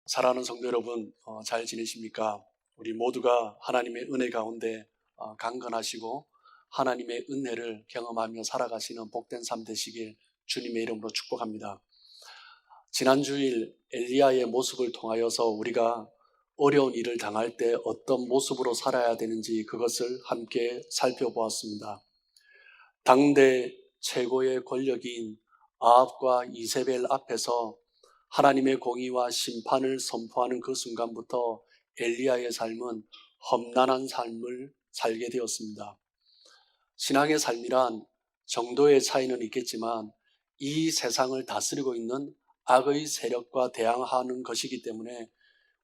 사랑하는 성도 여러분, 잘 지내십니까? 우리 모두가 하나님의 은혜 가운데 강건하시고 하나님의 은혜를 경험하며 살아가시는 복된 삶 되시길 주님의 이름으로 축복합니다. 지난 주일 엘리야의 모습을 통하여서 우리가 어려운 일을 당할 때 어떤 모습으로 살아야 되는지 그것을 함께 살펴보았습니다. 당대 최고의 권력인 아합과 이세벨 앞에서 하나님의 공의와 심판을 선포하는 그 순간부터 엘리야의 삶은 험난한 삶을 살게 되었습니다. 신앙의 삶이란 정도의 차이는 있겠지만 이 세상을 다스리고 있는 악의 세력과 대항하는 것이기 때문에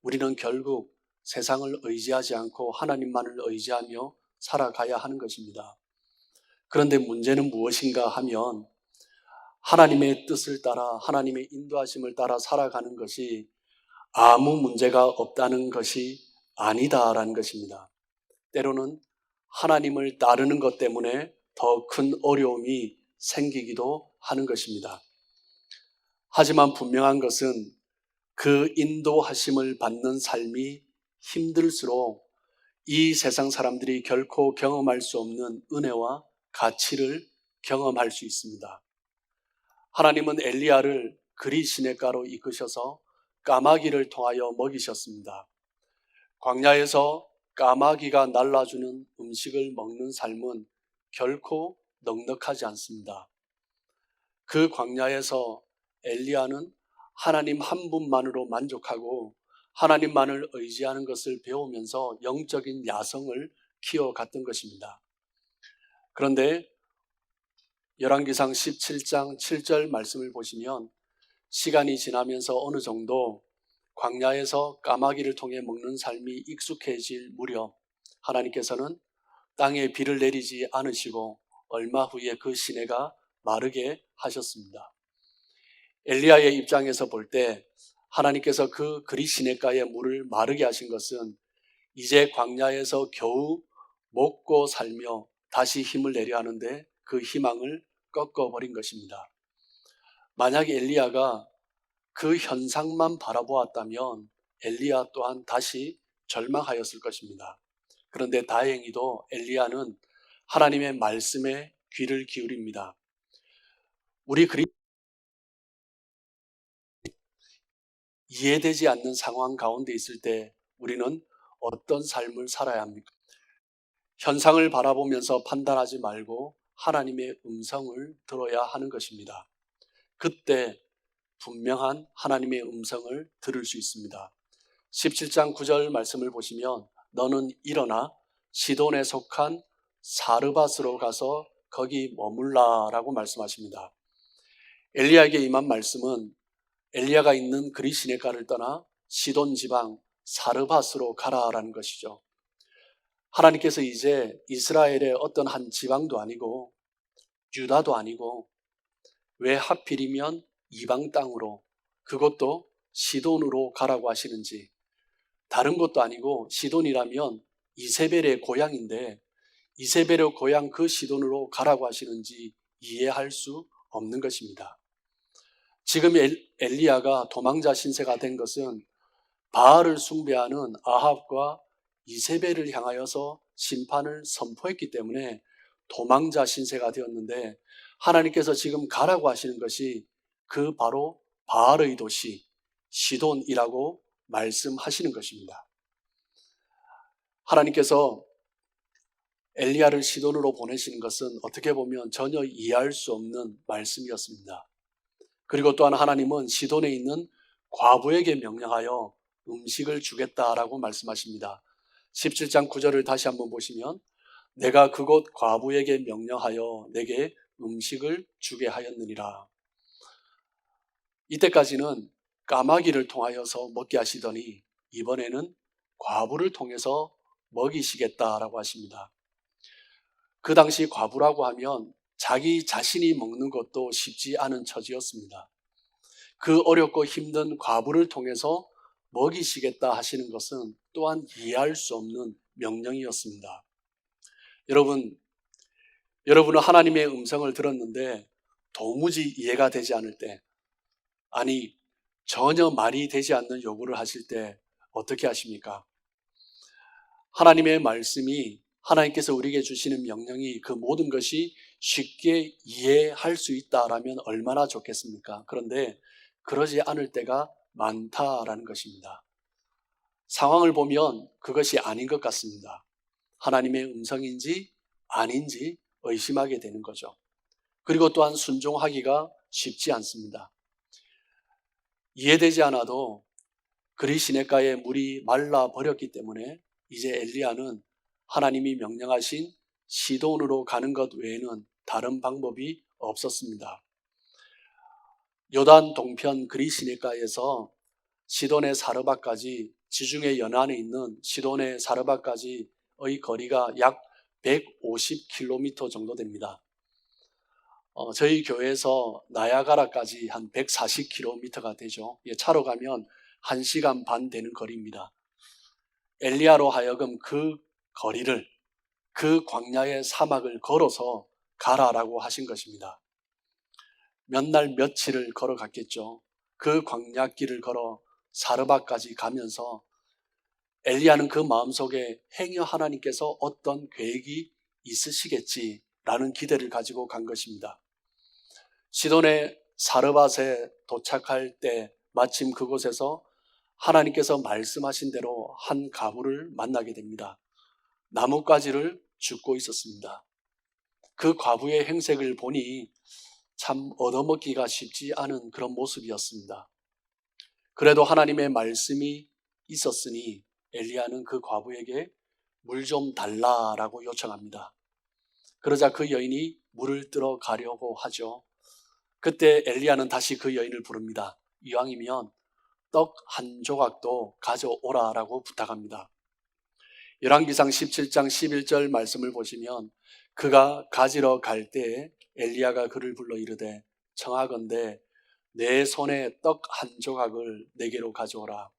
우리는 결국 세상을 의지하지 않고 하나님만을 의지하며 살아가야 하는 것입니다. 그런데 문제는 무엇인가 하면 하나님의 뜻을 따라 하나님의 인도하심을 따라 살아가는 것이 아무 문제가 없다는 것이 아니다라는 것입니다. 때로는 하나님을 따르는 것 때문에 더 큰 어려움이 생기기도 하는 것입니다. 하지만 분명한 것은 그 인도하심을 받는 삶이 힘들수록 이 세상 사람들이 결코 경험할 수 없는 은혜와 가치를 경험할 수 있습니다. 하나님은 엘리야를 그리 시냇가로 이끄셔서 까마귀를 통하여 먹이셨습니다. 광야에서 까마귀가 날라주는 음식을 먹는 삶은 결코 넉넉하지 않습니다. 그 광야에서 엘리야는 하나님 한 분만으로 만족하고 하나님만을 의지하는 것을 배우면서 영적인 야성을 키워갔던 것입니다. 그런데 열왕기상 17장 7절 말씀을 보시면 시간이 지나면서 어느 정도 광야에서 까마귀를 통해 먹는 삶이 익숙해질 무렵 하나님께서는 땅에 비를 내리지 않으시고 얼마 후에 그 시내가 마르게 하셨습니다. 엘리야의 입장에서 볼 때 하나님께서 그 그리 시내가의 물을 마르게 하신 것은 이제 광야에서 겨우 먹고 살며 다시 힘을 내려 하는데 그 희망을 꺾어버린 것입니다. 만약에 엘리야가 그 현상만 바라보았다면 엘리야 또한 다시 절망하였을 것입니다. 그런데 다행히도 엘리야는 하나님의 말씀에 귀를 기울입니다. 우리 이해되지 않는 상황 가운데 있을 때 우리는 어떤 삶을 살아야 합니까? 현상을 바라보면서 판단하지 말고 하나님의 음성을 들어야 하는 것입니다. 그때 분명한 하나님의 음성을 들을 수 있습니다. 17장 9절 말씀을 보시면 너는 일어나 시돈에 속한 사르밧으로 가서 거기 머물라 라고 말씀하십니다. 엘리야에게 임한 말씀은 엘리야가 있는 그리 시냇가를 떠나 시돈 지방 사르밧으로 가라라는 것이죠. 하나님께서 이제 이스라엘의 어떤 한 지방도 아니고 유다도 아니고 왜 하필이면 이방 땅으로 그것도 시돈으로 가라고 하시는지, 다른 것도 아니고 시돈이라면 이세벨의 고향인데 이세벨의 고향 그 시돈으로 가라고 하시는지 이해할 수 없는 것입니다. 지금 엘리야가 도망자 신세가 된 것은 바알을 숭배하는 아합과 이세벨을 향하여서 심판을 선포했기 때문에 도망자 신세가 되었는데, 하나님께서 지금 가라고 하시는 것이 그 바로 바알의 도시 시돈이라고 말씀하시는 것입니다. 하나님께서 엘리야를 시돈으로 보내시는 것은 어떻게 보면 전혀 이해할 수 없는 말씀이었습니다. 그리고 또한 하나님은 시돈에 있는 과부에게 명령하여 음식을 주겠다라고 말씀하십니다. 17장 9절을 다시 한번 보시면 내가 그곳 과부에게 명령하여 내게 음식을 주게 하였느니라. 이때까지는 까마귀를 통하여서 먹게 하시더니 이번에는 과부를 통해서 먹이시겠다라고 하십니다. 그 당시 과부라고 하면 자기 자신이 먹는 것도 쉽지 않은 처지였습니다. 그 어렵고 힘든 과부를 통해서 먹이시겠다 하시는 것은 또한 이해할 수 없는 명령이었습니다. 여러분은 하나님의 음성을 들었는데 도무지 이해가 되지 않을 때, 아니 전혀 말이 되지 않는 요구를 하실 때 어떻게 하십니까? 하나님의 말씀이, 하나님께서 우리에게 주시는 명령이 그 모든 것이 쉽게 이해할 수 있다라면 얼마나 좋겠습니까? 그런데 그러지 않을 때가 많다라는 것입니다. 상황을 보면 그것이 아닌 것 같습니다. 하나님의 음성인지 아닌지 의심하게 되는 거죠. 그리고 또한 순종하기가 쉽지 않습니다. 이해되지 않아도 그리 시냇가에 물이 말라 버렸기 때문에 이제 엘리야는 하나님이 명령하신 시돈으로 가는 것 외에는 다른 방법이 없었습니다. 요단 동편 그리 시냇가에서 시돈의 사르밧까지, 지중해 연안에 있는 시돈의 사르밧까지의 거리가 약 150km 정도 됩니다. 저희 교회에서 나야가라까지 한 140km가 되죠. 차로 가면 1시간 반 되는 거리입니다. 엘리야로 하여금 그 거리를, 그 광야의 사막을 걸어서 가라라고 하신 것입니다. 몇 날 며칠을 걸어갔겠죠. 그 광야길을 걸어 사르밧까지 가면서 엘리야는 그 마음속에 행여 하나님께서 어떤 계획이 있으시겠지라는 기대를 가지고 간 것입니다. 시돈의 사르밧에 도착할 때 마침 그곳에서 하나님께서 말씀하신 대로 한 과부를 만나게 됩니다. 나뭇가지를 줍고 있었습니다. 그 과부의 행색을 보니 참 얻어먹기가 쉽지 않은 그런 모습이었습니다. 그래도 하나님의 말씀이 있었으니 엘리야는 그 과부에게 물 좀 달라라고 요청합니다. 그러자 그 여인이 물을 뜨러 가려고 하죠. 그때 엘리야는 다시 그 여인을 부릅니다. 이왕이면 떡 한 조각도 가져오라라고 부탁합니다. 열왕기상 17장 11절 말씀을 보시면 그가 가지러 갈 때에 엘리야가 그를 불러 이르되 청하건대 내 손에 떡 한 조각을 내게로 가져오라.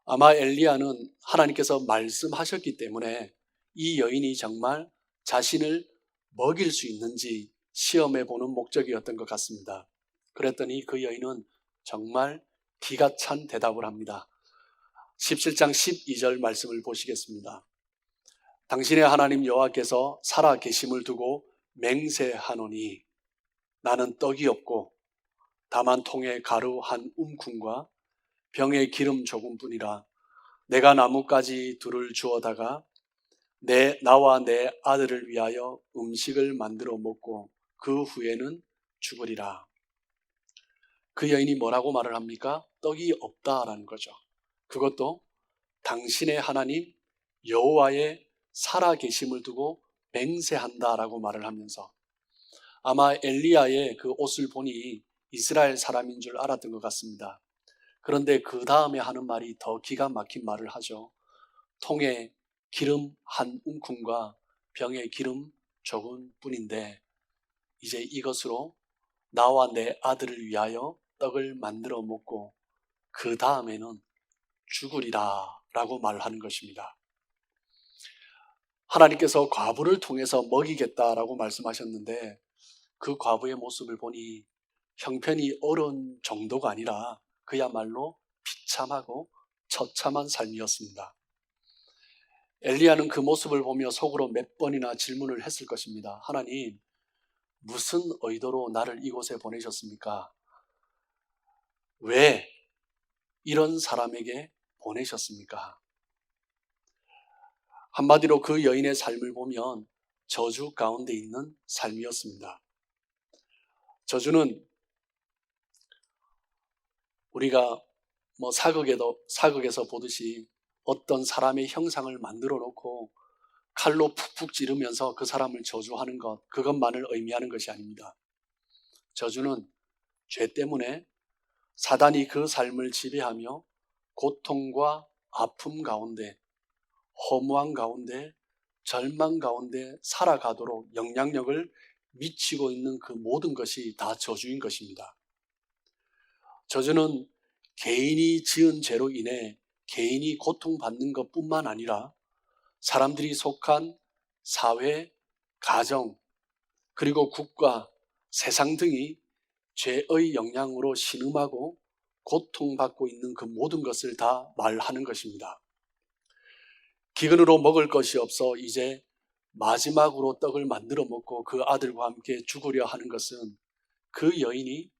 아마 엘리야는 하나님께서 말씀하셨기 때문에 이 여인이 정말 자신을 먹일 수 있는지 시험해 보는 목적이었던 것 같습니다. 그랬더니 그 여인은 정말 기가 찬 대답을 합니다. 17장 12절 말씀을 보시겠습니다. 당신의 하나님 여호와께서 살아 계심을 두고 맹세하노니 나는 떡이 없고 다만 통에 가루 한 움큼과 병에 기름 조금뿐이라. 내가 나뭇가지 둘을 주어다가 나와 내 아들을 위하여 음식을 만들어 먹고 그 후에는 죽으리라. 그 여인이 뭐라고 말을 합니까? 떡이 없다라는 거죠. 그것도 당신의 하나님 여호와의 살아계심을 두고 맹세한다라고 말을 하면서 아마 엘리야의 그 옷을 보니 이스라엘 사람인 줄 알았던 것 같습니다. 그런데 그 다음에 하는 말이 더 기가 막힌 말을 하죠. 통에 기름 한 움큼과 병에 기름 조금 뿐인데 이제 이것으로 나와 내 아들을 위하여 떡을 만들어 먹고 그 다음에는 죽으리라 라고 말하는 것입니다. 하나님께서 과부를 통해서 먹이겠다라고 말씀하셨는데 그 과부의 모습을 보니 형편이 어려운 정도가 아니라 그야말로 비참하고 처참한 삶이었습니다. 엘리야는 그 모습을 보며 속으로 몇 번이나 질문을 했을 것입니다. 하나님, 무슨 의도로 나를 이곳에 보내셨습니까? 왜 이런 사람에게 보내셨습니까? 한마디로 그 여인의 삶을 보면 저주 가운데 있는 삶이었습니다. 저주는 우리가 사극에서 보듯이 어떤 사람의 형상을 만들어 놓고 칼로 푹푹 찌르면서 그 사람을 저주하는 것, 그것만을 의미하는 것이 아닙니다. 저주는 죄 때문에 사단이 그 삶을 지배하며 고통과 아픔 가운데, 허무한 가운데, 절망 가운데 살아가도록 영향력을 미치고 있는 그 모든 것이 다 저주인 것입니다. 저주는 개인이 지은 죄로 인해 개인이 고통받는 것뿐만 아니라 사람들이 속한 사회, 가정, 그리고 국가, 세상 등이 죄의 영향으로 신음하고 고통받고 있는 그 모든 것을 다 말하는 것입니다. 기근으로 먹을 것이 없어 이제 마지막으로 떡을 만들어 먹고 그 아들과 함께 죽으려 하는 것은 그 여인이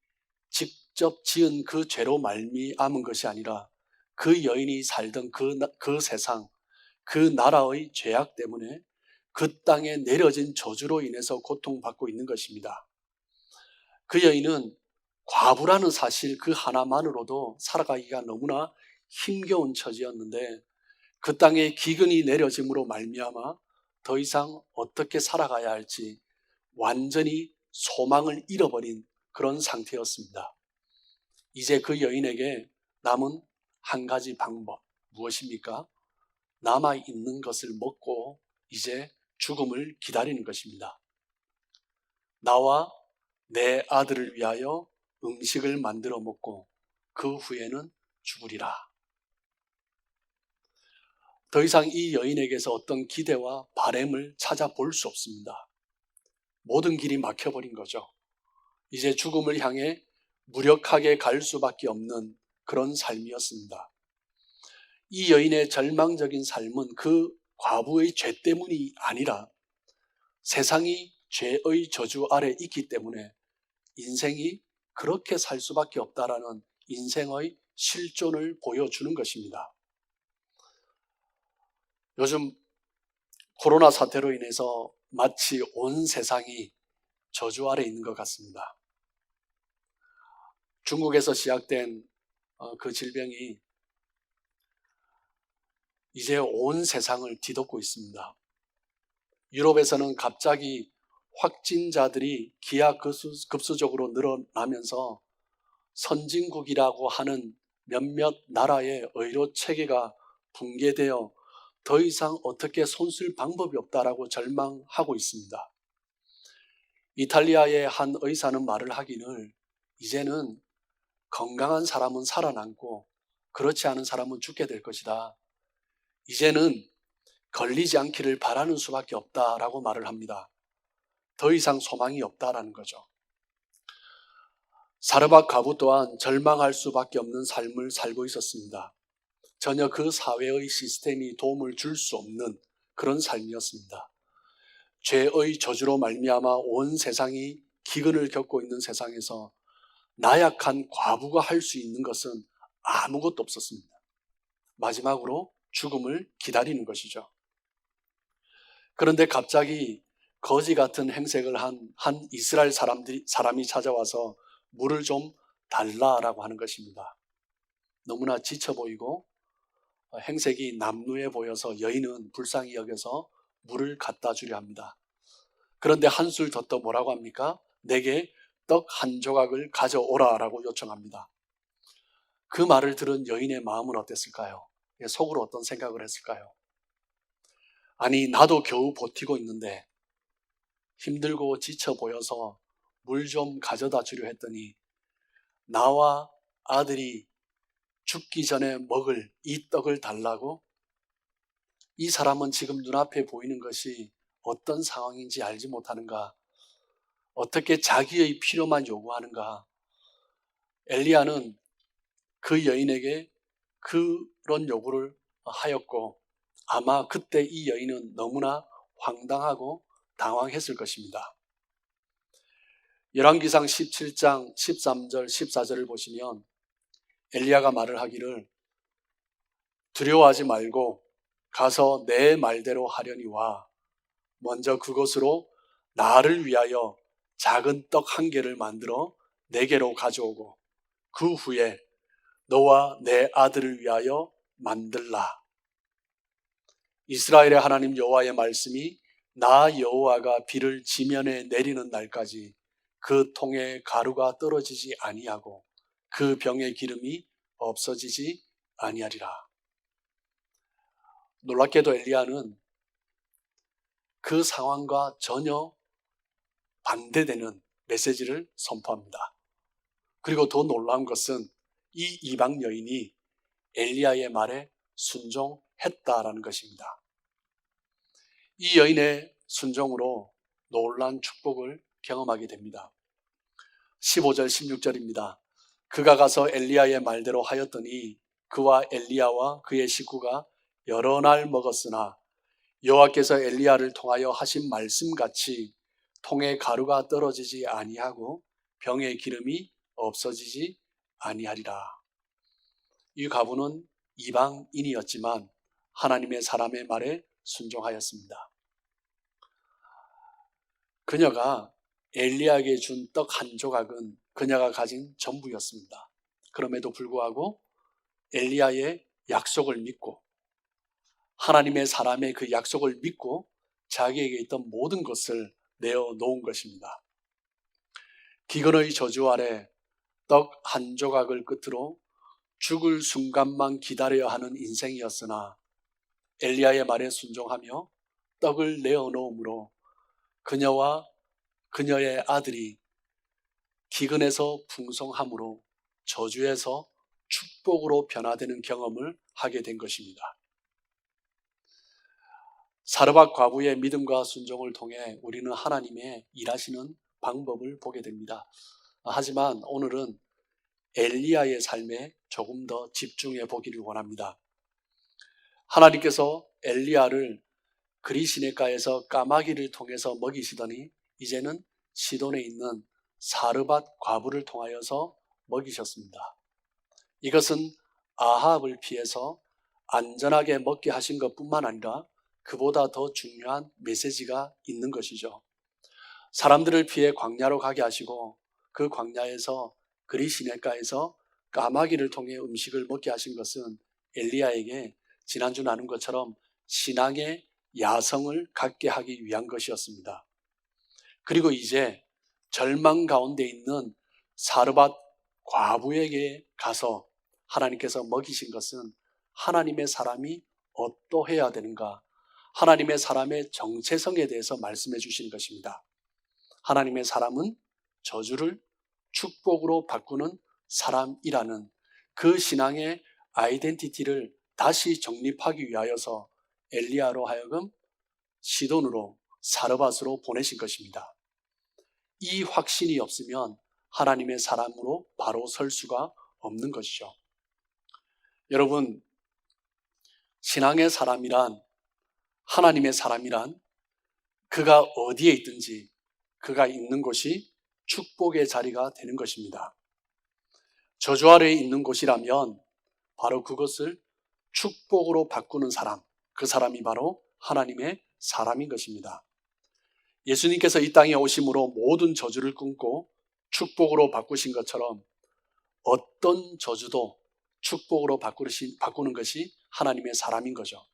직접 지은 그 죄로 말미암은 것이 아니라 그 여인이 살던 그 세상, 그 나라의 죄악 때문에 그 땅에 내려진 저주로 인해서 고통받고 있는 것입니다. 그 여인은 과부라는 사실 그 하나만으로도 살아가기가 너무나 힘겨운 처지였는데 그 땅에 기근이 내려짐으로 말미암아 더 이상 어떻게 살아가야 할지 완전히 소망을 잃어버린 그런 상태였습니다. 이제 그 여인에게 남은 한 가지 방법, 무엇입니까? 남아있는 것을 먹고 이제 죽음을 기다리는 것입니다. 나와 내 아들을 위하여 음식을 만들어 먹고 그 후에는 죽으리라. 더 이상 이 여인에게서 어떤 기대와 바램을 찾아볼 수 없습니다. 모든 길이 막혀버린 거죠. 이제 죽음을 향해 무력하게 갈 수밖에 없는 그런 삶이었습니다. 이 여인의 절망적인 삶은 그 과부의 죄 때문이 아니라 세상이 죄의 저주 아래 있기 때문에 인생이 그렇게 살 수밖에 없다라는 인생의 실존을 보여주는 것입니다. 요즘 코로나 사태로 인해서 마치 온 세상이 저주 아래 있는 것 같습니다. 중국에서 시작된 그 질병이 이제 온 세상을 뒤덮고 있습니다. 유럽에서는 갑자기 확진자들이 기하급수적으로 늘어나면서 선진국이라고 하는 몇몇 나라의 의료 체계가 붕괴되어 더 이상 어떻게 손쓸 방법이 없다라고 절망하고 있습니다. 이탈리아의 한 의사는 말을 하기를 이제는 건강한 사람은 살아남고 그렇지 않은 사람은 죽게 될 것이다. 이제는 걸리지 않기를 바라는 수밖에 없다라고 말을 합니다. 더 이상 소망이 없다라는 거죠. 사르밧 과부 또한 절망할 수밖에 없는 삶을 살고 있었습니다. 전혀 그 사회의 시스템이 도움을 줄 수 없는 그런 삶이었습니다. 죄의 저주로 말미암아 온 세상이 기근을 겪고 있는 세상에서 나약한 과부가 할 수 있는 것은 아무것도 없었습니다. 마지막으로 죽음을 기다리는 것이죠. 그런데 갑자기 거지 같은 행색을 한 이스라엘 사람이 찾아와서 물을 좀 달라라고 하는 것입니다. 너무나 지쳐 보이고 행색이 남루해 보여서 여인은 불쌍히 여겨서 물을 갖다 주려 합니다. 그런데 한술 더 떠 뭐라고 합니까? 내게 떡 한 조각을 가져오라라고 요청합니다. 그 말을 들은 여인의 마음은 어땠을까요? 속으로 어떤 생각을 했을까요? 아니, 나도 겨우 버티고 있는데 힘들고 지쳐 보여서 물 좀 가져다 주려 했더니 나와 아들이 죽기 전에 먹을 이 떡을 달라고? 이 사람은 지금 눈앞에 보이는 것이 어떤 상황인지 알지 못하는가? 어떻게 자기의 필요만 요구하는가? 엘리야는 그 여인에게 그런 요구를 하였고 아마 그때 이 여인은 너무나 황당하고 당황했을 것입니다. 열왕기상 17장 13절 14절을 보시면 엘리야가 말을 하기를 두려워하지 말고 가서 내 말대로 하려니와 먼저 그곳으로 나를 위하여 작은 떡 한 개를 만들어 내게로 가져오고 그 후에 너와 내 아들을 위하여 만들라. 이스라엘의 하나님 여호와의 말씀이 나 여호와가 비를 지면에 내리는 날까지 그 통에 가루가 떨어지지 아니하고 그 병의 기름이 없어지지 아니하리라. 놀랍게도 엘리야는 그 상황과 전혀 반대되는 메시지를 선포합니다. 그리고 더 놀라운 것은 이 이방 여인이 엘리야의 말에 순종했다라는 것입니다. 이 여인의 순종으로 놀라운 축복을 경험하게 됩니다. 15절 16절입니다. 그가 가서 엘리야의 말대로 하였더니 그와 엘리야와 그의 식구가 여러 날 먹었으나 여호와께서 엘리야를 통하여 하신 말씀같이 통에 가루가 떨어지지 아니하고 병에 기름이 없어지지 아니하리라. 이 과부는 이방인이었지만 하나님의 사람의 말에 순종하였습니다. 그녀가 엘리야에게 준 떡 한 조각은 그녀가 가진 전부였습니다. 그럼에도 불구하고 엘리야의 약속을 믿고 하나님의 사람의 그 약속을 믿고 자기에게 있던 모든 것을 내어놓은 것입니다. 기근의 저주 아래 떡 한 조각을 끝으로 죽을 순간만 기다려야 하는 인생이었으나 엘리야의 말에 순종하며 떡을 내어놓음으로 그녀와 그녀의 아들이 기근에서 풍성함으로 저주에서 축복으로 변화되는 경험을 하게 된 것입니다. 사르밧 과부의 믿음과 순종을 통해 우리는 하나님의 일하시는 방법을 보게 됩니다. 하지만 오늘은 엘리야의 삶에 조금 더 집중해 보기를 원합니다. 하나님께서 엘리야를 그리시네가에서 까마귀를 통해서 먹이시더니 이제는 시돈에 있는 사르밧 과부를 통하여서 먹이셨습니다. 이것은 아합을 피해서 안전하게 먹게 하신 것뿐만 아니라 그보다 더 중요한 메시지가 있는 것이죠. 사람들을 피해 광야로 가게 하시고 그 광야에서 그리시네가에서 까마귀를 통해 음식을 먹게 하신 것은 엘리야에게 지난주 나눈 것처럼 신앙의 야성을 갖게 하기 위한 것이었습니다. 그리고 이제 절망 가운데 있는 사르밧 과부에게 가서 하나님께서 먹이신 것은 하나님의 사람이 어떠해야 되는가, 하나님의 사람의 정체성에 대해서 말씀해 주시는 것입니다. 하나님의 사람은 저주를 축복으로 바꾸는 사람이라는 그 신앙의 아이덴티티를 다시 정립하기 위하여서 엘리야로 하여금 시돈으로 사르밧으로 보내신 것입니다. 이 확신이 없으면 하나님의 사람으로 바로 설 수가 없는 것이죠. 여러분, 신앙의 사람이란, 하나님의 사람이란 그가 어디에 있든지 그가 있는 곳이 축복의 자리가 되는 것입니다. 저주 아래에 있는 곳이라면 바로 그것을 축복으로 바꾸는 사람, 그 사람이 바로 하나님의 사람인 것입니다. 예수님께서 이 땅에 오심으로 모든 저주를 끊고 축복으로 바꾸신 것처럼 어떤 저주도 축복으로 바꾸는 것이 하나님의 사람인 거죠.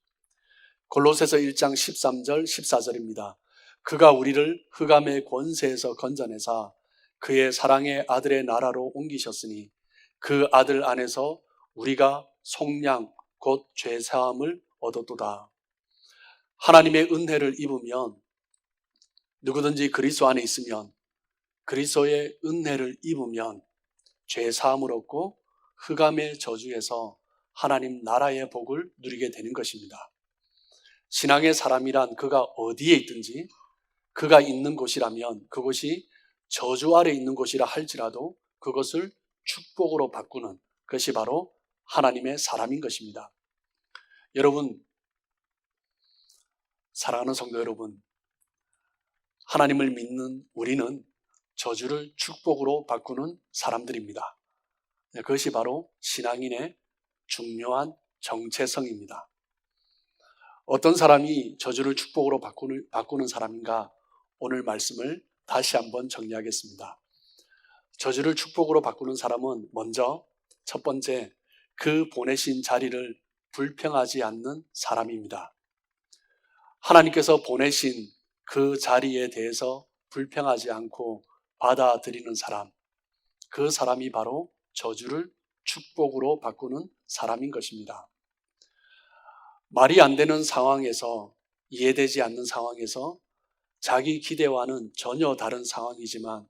골로새서 1장 13절 14절입니다. 그가 우리를 흑암의 권세에서 건져내사 그의 사랑의 아들의 나라로 옮기셨으니 그 아들 안에서 우리가 속량 곧 죄사함을 얻었도다. 하나님의 은혜를 입으면, 누구든지 그리스도 안에 있으면, 그리스도의 은혜를 입으면 죄사함을 얻고 흑암의 저주에서 하나님 나라의 복을 누리게 되는 것입니다. 신앙의 사람이란 그가 어디에 있든지 그가 있는 곳이라면 그곳이 저주 아래 있는 곳이라 할지라도 그것을 축복으로 바꾸는 것이 바로 하나님의 사람인 것입니다. 여러분, 사랑하는 성도 여러분, 하나님을 믿는 우리는 저주를 축복으로 바꾸는 사람들입니다. 그것이 바로 신앙인의 중요한 정체성입니다. 어떤 사람이 저주를 축복으로 바꾸는 사람인가? 오늘 말씀을 다시 한번 정리하겠습니다. 저주를 축복으로 바꾸는 사람은 먼저 첫 번째, 그 보내신 자리를 불평하지 않는 사람입니다. 하나님께서 보내신 그 자리에 대해서 불평하지 않고 받아들이는 사람, 그 사람이 바로 저주를 축복으로 바꾸는 사람인 것입니다. 말이 안 되는 상황에서, 이해되지 않는 상황에서 자기 기대와는 전혀 다른 상황이지만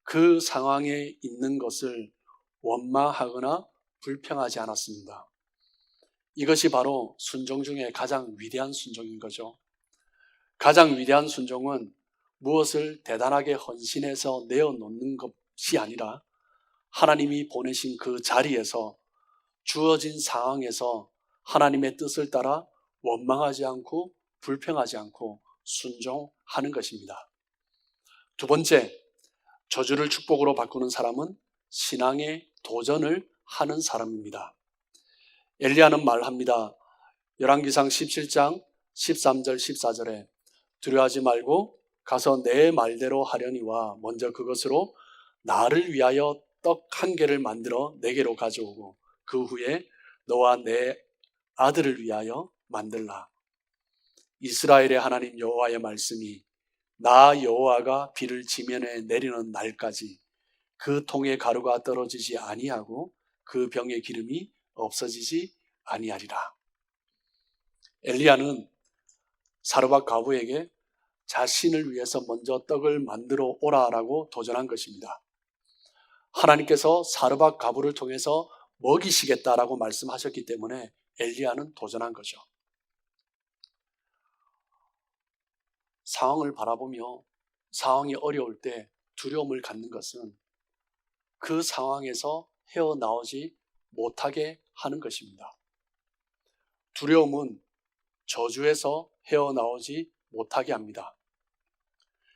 그 상황에 있는 것을 원망하거나 불평하지 않았습니다. 이것이 바로 순종 중에 가장 위대한 순종인 거죠. 가장 위대한 순종은 무엇을 대단하게 헌신해서 내어놓는 것이 아니라 하나님이 보내신 그 자리에서 주어진 상황에서 하나님의 뜻을 따라 원망하지 않고 불평하지 않고 순종하는 것입니다. 두 번째, 저주를 축복으로 바꾸는 사람은 신앙의 도전을 하는 사람입니다. 엘리야는 말합니다. 열왕기상 17장 13절 14절에 두려워하지 말고 가서 내 말대로 하려니와 먼저 그것으로 나를 위하여 떡 한 개를 만들어 내게로 가져오고 그 후에 너와 내 아들을 위하여 만들라. 이스라엘의 하나님 여호와의 말씀이 나 여호와가 비를 지면에 내리는 날까지 그 통에 가루가 떨어지지 아니하고 그 병의 기름이 없어지지 아니하리라. 엘리야는 사르밧 과부에게 자신을 위해서 먼저 떡을 만들어 오라라고 도전한 것입니다. 하나님께서 사르밧 과부를 통해서 먹이시겠다라고 말씀하셨기 때문에 엘리야는 도전한 거죠. 상황을 바라보며 상황이 어려울 때 두려움을 갖는 것은 그 상황에서 헤어나오지 못하게 하는 것입니다. 두려움은 저주에서 헤어나오지 못하게 합니다.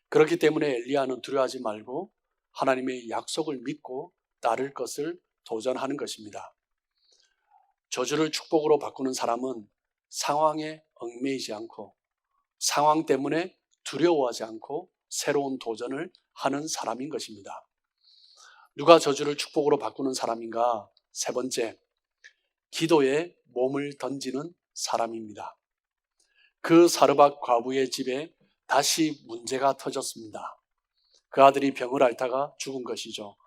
그렇기 때문에 엘리야는 두려워하지 말고 하나님의 약속을 믿고 따를 것을 도전하는 것입니다. 저주를 축복으로 바꾸는 사람은 상황에 얽매이지 않고 상황 때문에 두려워하지 않고 새로운 도전을 하는 사람인 것입니다. 누가 저주를 축복으로 바꾸는 사람인가? 세 번째, 기도에 몸을 던지는 사람입니다. 그 사르밧 과부의 집에 다시 문제가 터졌습니다. 그 아들이 병을 앓다가 죽은 것이죠.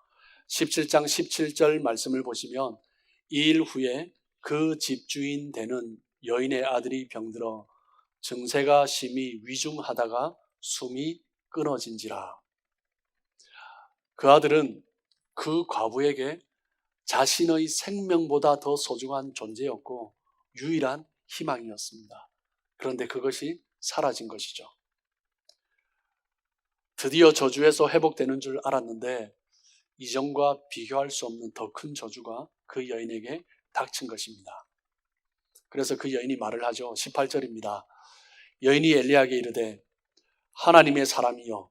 17장 17절 말씀을 보시면 2일 후에 그 집주인 되는 여인의 아들이 병들어 증세가 심히 위중하다가 숨이 끊어진지라. 그 아들은 그 과부에게 자신의 생명보다 더 소중한 존재였고 유일한 희망이었습니다. 그런데 그것이 사라진 것이죠. 드디어 저주에서 회복되는 줄 알았는데 이전과 비교할 수 없는 더 큰 저주가 그 여인에게 닥친 것입니다. 그래서 그 여인이 말을 하죠. 18절입니다. 여인이 엘리야에게 이르되 하나님의 사람이여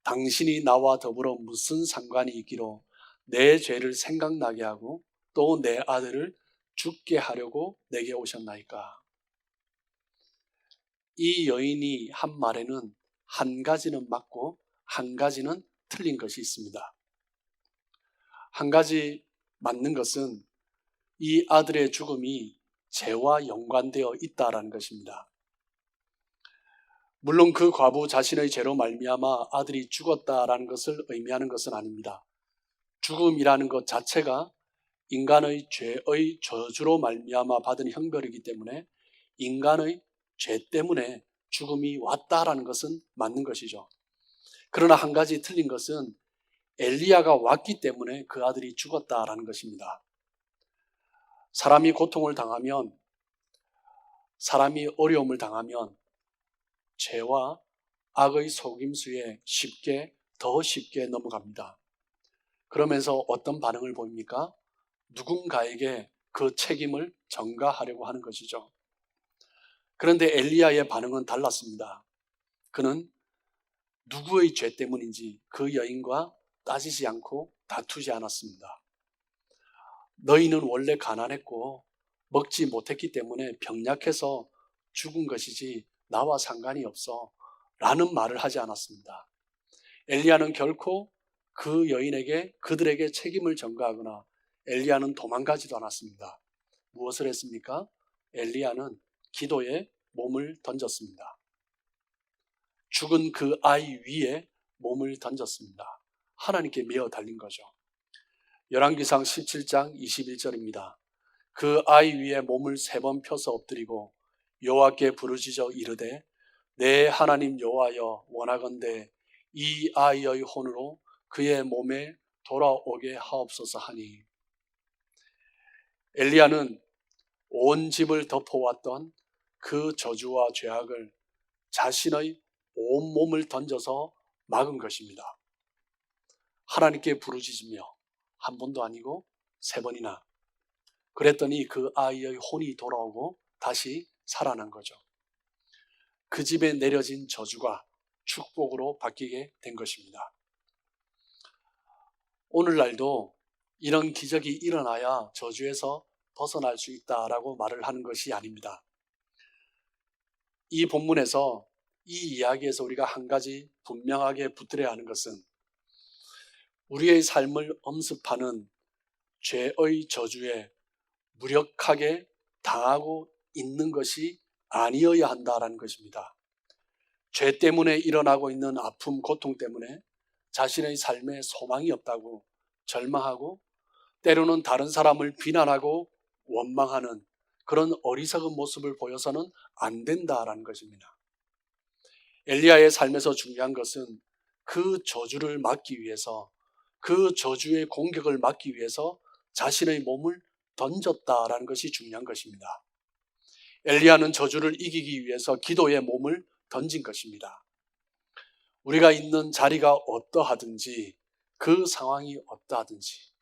당신이 나와 더불어 무슨 상관이 있기로 내 죄를 생각나게 하고 또 내 아들을 죽게 하려고 내게 오셨나이까. 이 여인이 한 말에는 한 가지는 맞고 한 가지는 틀린 것이 있습니다. 한 가지 맞는 것은 이 아들의 죽음이 죄와 연관되어 있다라는 것입니다. 물론 그 과부 자신의 죄로 말미암아 아들이 죽었다라는 것을 의미하는 것은 아닙니다. 죽음이라는 것 자체가 인간의 죄의 저주로 말미암아 받은 형벌이기 때문에 인간의 죄 때문에 죽음이 왔다라는 것은 맞는 것이죠. 그러나 한 가지 틀린 것은 엘리야가 왔기 때문에 그 아들이 죽었다라는 것입니다. 사람이 고통을 당하면, 사람이 어려움을 당하면 죄와 악의 속임수에 더 쉽게 넘어갑니다. 그러면서 어떤 반응을 보입니까? 누군가에게 그 책임을 전가하려고 하는 것이죠. 그런데 엘리야의 반응은 달랐습니다. 그는 누구의 죄 때문인지 그 여인과 따지지 않고 다투지 않았습니다. 너희는 원래 가난했고 먹지 못했기 때문에 병약해서 죽은 것이지 나와 상관이 없어 라는 말을 하지 않았습니다. 엘리야는 결코 그 여인에게 그들에게 책임을 전가하거나 엘리야는 도망가지도 않았습니다. 무엇을 했습니까? 엘리야는 기도에 몸을 던졌습니다. 죽은 그 아이 위에 몸을 던졌습니다. 하나님께 메어 달린 거죠. 열왕기상 17장 21절입니다. 그 아이 위에 몸을 3번 펴서 엎드리고 여호와께 부르짖어 이르되 내 하나님 여호와여 원하건대 이 아이의 혼으로 그의 몸에 돌아오게 하옵소서 하니. 엘리야는 온 집을 덮어왔던 그 저주와 죄악을 자신의 온몸을 던져서 막은 것입니다. 하나님께 부르짖으며 한 번도 아니고 3번이나. 그랬더니 그 아이의 혼이 돌아오고 다시 살아난 거죠. 그 집에 내려진 저주가 축복으로 바뀌게 된 것입니다. 오늘날도 이런 기적이 일어나야 저주에서 벗어날 수 있다라고 말을 하는 것이 아닙니다. 이 본문에서 이 이야기에서 우리가 한 가지 분명하게 붙들어야 하는 것은 우리의 삶을 엄습하는 죄의 저주에 무력하게 당하고 있는 것이 아니어야 한다라는 것입니다. 죄 때문에 일어나고 있는 아픔, 고통 때문에 자신의 삶에 소망이 없다고 절망하고 때로는 다른 사람을 비난하고 원망하는 그런 어리석은 모습을 보여서는 안 된다라는 것입니다. 엘리야의 삶에서 중요한 것은 그 저주를 막기 위해서, 그 저주의 공격을 막기 위해서 자신의 몸을 던졌다라는 것이 중요한 것입니다. 엘리야는 저주를 이기기 위해서 기도의 몸을 던진 것입니다. 우리가 있는 자리가 어떠하든지, 그 상황이 어떠하든지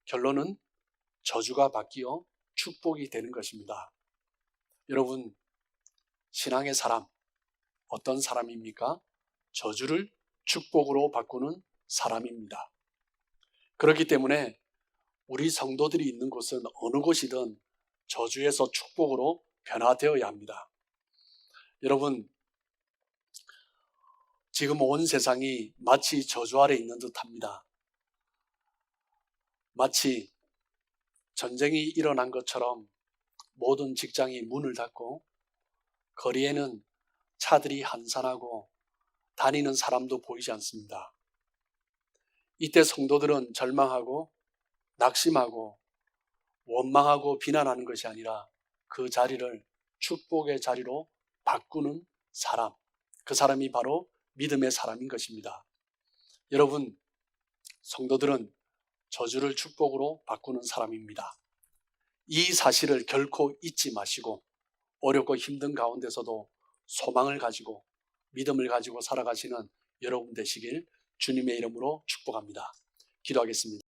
결론은 저주가 바뀌어 축복이 되는 것입니다. 여러분, 신앙의 사람 어떤 사람입니까? 저주를 축복으로 바꾸는 사람입니다. 그렇기 때문에 우리 성도들이 있는 곳은 어느 곳이든 저주에서 축복으로 변화되어야 합니다. 여러분, 지금 온 세상이 마치 저주 아래 있는 듯합니다. 마치 전쟁이 일어난 것처럼 모든 직장이 문을 닫고 거리에는 차들이 한산하고 다니는 사람도 보이지 않습니다. 이때 성도들은 절망하고 낙심하고 원망하고 비난하는 것이 아니라 그 자리를 축복의 자리로 바꾸는 사람, 그 사람이 바로 믿음의 사람인 것입니다. 여러분, 성도들은 저주를 축복으로 바꾸는 사람입니다. 이 사실을 결코 잊지 마시고 어렵고 힘든 가운데서도 소망을 가지고 믿음을 가지고 살아가시는 여러분 되시길 주님의 이름으로 축복합니다. 기도하겠습니다.